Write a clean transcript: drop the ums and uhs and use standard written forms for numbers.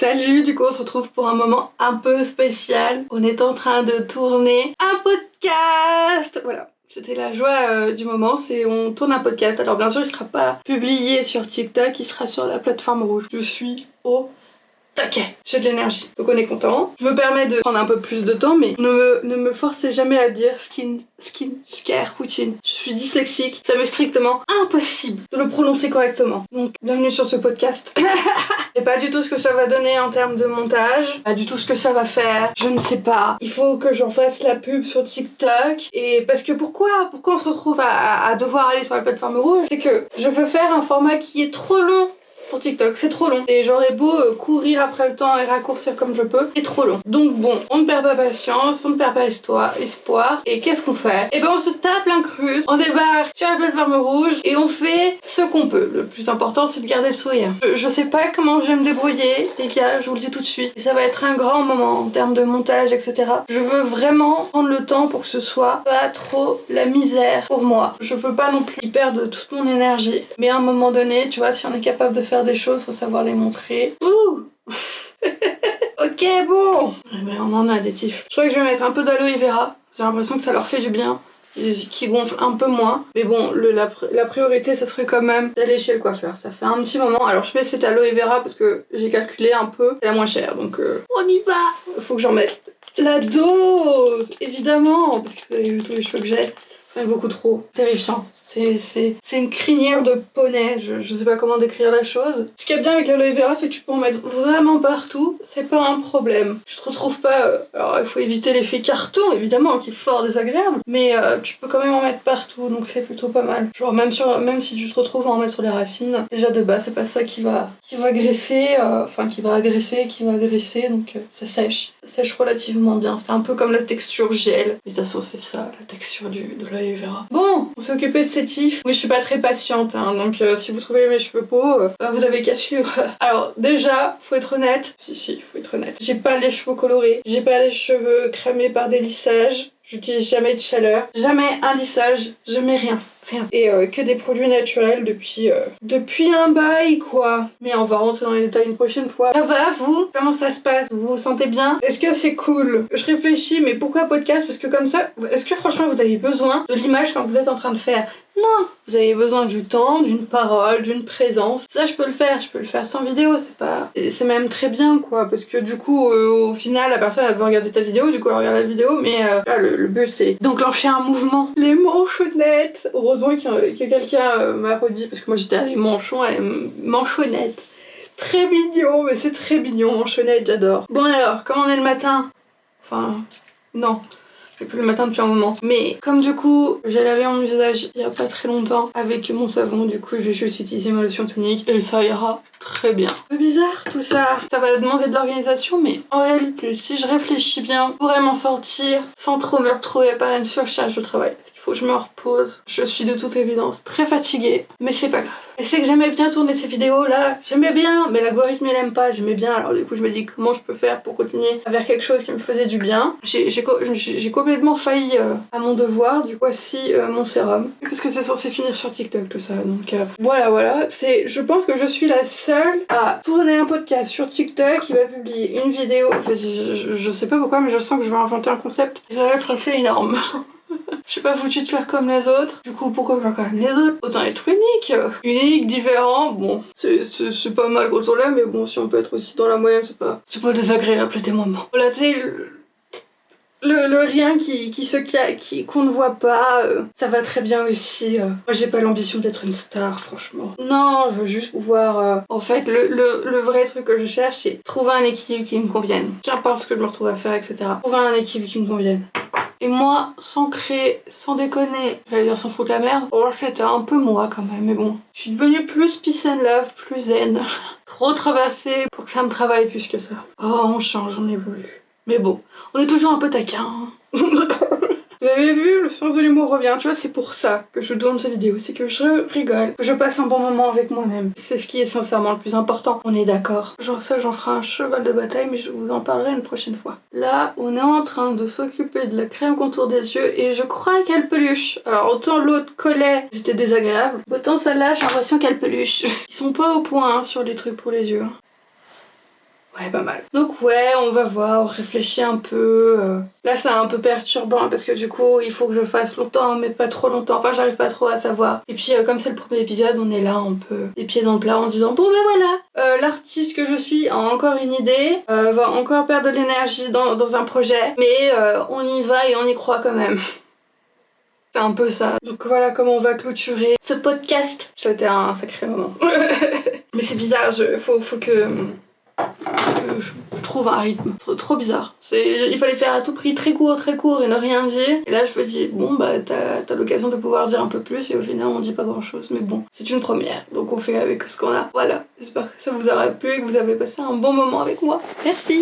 Salut, du coup on se retrouve pour un moment un peu spécial. On est en train de tourner un podcast. Voilà, c'était la joie du moment, c'est on tourne un podcast. Alors bien sûr il sera pas publié sur TikTok, il sera sur la plateforme rouge. Je suis au taquet, j'ai de l'énergie, donc on est content. Je me permets de prendre un peu plus de temps, mais ne me forcez jamais à dire skincare routine. Je suis dyslexique, ça m'est strictement impossible de le prononcer correctement. Donc bienvenue sur ce podcast. C'est pas du tout ce que ça va donner en termes de montage, pas du tout ce que ça va faire, je ne sais pas. Il faut que j'en fasse la pub sur TikTok, et parce que pourquoi on se retrouve à devoir aller sur la plateforme rouge, c'est que je veux faire un format qui est trop long pour TikTok, c'est trop long. Et j'aurais beau courir après le temps et raccourcir comme je peux, c'est trop long. Donc bon, on ne perd pas patience, on ne perd pas espoir. Et qu'est-ce qu'on fait? Eh ben on se tape l'incruste, on débarque sur la plateforme rouge et on fait ce qu'on peut. Le plus important c'est de garder le sourire. Je sais pas comment je vais me débrouiller, les gars, je vous le dis tout de suite. Et ça va être un grand moment en termes de montage, etc. Je veux vraiment prendre le temps pour que ce soit pas trop la misère pour moi. Je veux pas non plus y perdre toute mon énergie. Mais à un moment donné, tu vois, si on est capable de faire des choses, faut savoir les montrer. Ouh. Ok, bon. Eh ben, on en a des tifs. Je crois que je vais mettre un peu d'aloe vera. J'ai l'impression que ça leur fait du bien. Qui gonfle un peu moins. Mais bon, la priorité, ça serait quand même d'aller chez le coiffeur. Ça fait un petit moment. Alors, je mets cette aloe vera parce que j'ai calculé un peu. C'est la moins chère, donc on y va. Faut que j'en mette la dose, évidemment. Parce que vous avez vu tous les cheveux que j'ai. J'en ai beaucoup trop. Terrifiant. C'est une crinière de poney, je sais pas comment décrire la chose. Ce qui est bien avec l'aloe vera, c'est que tu peux en mettre vraiment partout, c'est pas un problème. Tu te retrouves pas... alors il faut éviter l'effet carton, évidemment, qui est fort désagréable, mais tu peux quand même en mettre partout, donc c'est plutôt pas mal. Genre même si tu te retrouves à en mettre sur les racines, déjà de base, c'est pas ça qui va graisser, qui va agresser, donc ça sèche. Ça sèche relativement bien, c'est un peu comme la texture gel. Mais de toute façon, c'est ça, la texture de l'aloe vera. Bon, on s'est occupé de ces tifs. Oui, je suis pas très patiente, hein, donc si vous trouvez mes cheveux beaux, vous avez qu'à suivre. Alors déjà, faut être honnête. Si, faut être honnête. J'ai pas les cheveux colorés, j'ai pas les cheveux crémés par des lissages. J'utilise jamais de chaleur, jamais un lissage, jamais rien. Et que des produits naturels depuis un bail, quoi. Mais on va rentrer dans les détails une prochaine fois. Ça va, vous? Comment ça se passe? Vous vous sentez bien? Est-ce que c'est cool? Je réfléchis, mais pourquoi podcast? Parce que comme ça, est-ce que franchement vous avez besoin de l'image quand vous êtes en train de faire? Non! Vous avez besoin du temps, d'une parole, d'une présence. Ça, je peux le faire sans vidéo, c'est même très bien, quoi. Parce que du coup, au final, la personne, elle veut regarder ta vidéo, du coup, elle regarde la vidéo, mais le but, c'est d'enclencher un mouvement. Les manchonnettes! Heureusement que quelqu'un m'a redit, parce que moi, j'étais à les manchonnettes. Très mignon, mais c'est très mignon, manchonnette, j'adore. Bon alors, comment on est le matin? Enfin, non. J'ai plus le matin depuis un moment. Mais comme du coup, j'ai lavé mon visage il y a pas très longtemps avec mon savon, du coup je vais juste utiliser ma lotion tonique et ça ira très bien. Un peu bizarre tout ça. Ça va demander de l'organisation, mais en réalité, si je réfléchis bien, je pourrais m'en sortir sans trop me retrouver par une surcharge de travail. Parce qu'il faut que je me repose. Je suis de toute évidence très fatiguée, mais c'est pas grave. Et c'est que j'aimais bien tourner ces vidéos là, j'aimais bien, mais l'algorithme il aime pas, j'aimais bien, alors du coup je me dis comment je peux faire pour continuer à faire quelque chose qui me faisait du bien. J'ai complètement failli à mon devoir, du coup voici mon sérum. Parce que c'est censé finir sur TikTok tout ça, donc voilà, je pense que je suis la seule à tourner un podcast sur TikTok qui va publier une vidéo, enfin, je sais pas pourquoi mais je sens que je vais inventer un concept, ça va être assez énorme. Je suis pas foutue de faire comme les autres. Du coup, pourquoi faire comme les autres? Autant être unique. Unique, différent. Bon, c'est pas mal quand on l'aime, mais bon, si on peut être aussi dans la moyenne, c'est pas désagréable à des moments. Voilà, tu sais, le rien qu'on ne voit pas, ça va très bien aussi. Moi, j'ai pas l'ambition d'être une star, franchement. Non, je veux juste pouvoir... En fait, le vrai truc que je cherche, c'est trouver un équilibre qui me convienne. Qu'importe ce que je me retrouve à faire, etc. Trouver un équilibre qui me convienne. Et moi, sans déconner, j'allais dire sans foutre la merde, bon c'était un peu moi quand même, mais bon. Je suis devenue plus peace and love, plus zen. Trop traversée pour que ça me travaille plus que ça. Oh, on change, on évolue. Mais bon, on est toujours un peu taquin. Vous avez vu, le sens de l'humour revient, tu vois, c'est pour ça que je tourne cette vidéo, c'est que je rigole, que je passe un bon moment avec moi-même. C'est ce qui est sincèrement le plus important, on est d'accord. Genre ça, j'en ferai un cheval de bataille, mais je vous en parlerai une prochaine fois. Là, on est en train de s'occuper de la crème contour des yeux, et je crois qu'elle peluche. Alors autant l'autre collait, c'était désagréable, autant celle-là, j'ai l'impression qu'elle peluche. Ils sont pas au point hein, sur les trucs pour les yeux. Ouais, pas mal. Donc ouais, on va voir, on réfléchit un peu. Là, c'est un peu perturbant parce que du coup, il faut que je fasse longtemps, mais pas trop longtemps. Enfin, j'arrive pas trop à savoir. Et puis, comme c'est le premier épisode, on est là un peu les pieds dans le plat en disant bon ben voilà, l'artiste que je suis a encore une idée, va encore perdre de l'énergie dans un projet, mais on y va et on y croit quand même. C'est un peu ça. Donc voilà comment on va clôturer ce podcast. C'était un sacré moment. Mais c'est bizarre, faut que je trouve un rythme trop bizarre. Il fallait faire à tout prix très court et ne rien dire. Et là je me dis bon bah t'as l'occasion de pouvoir dire un peu plus et au final on dit pas grand chose. Mais bon, c'est une première, donc on fait avec ce qu'on a. Voilà, j'espère que ça vous aura plu et que vous avez passé un bon moment avec moi. Merci.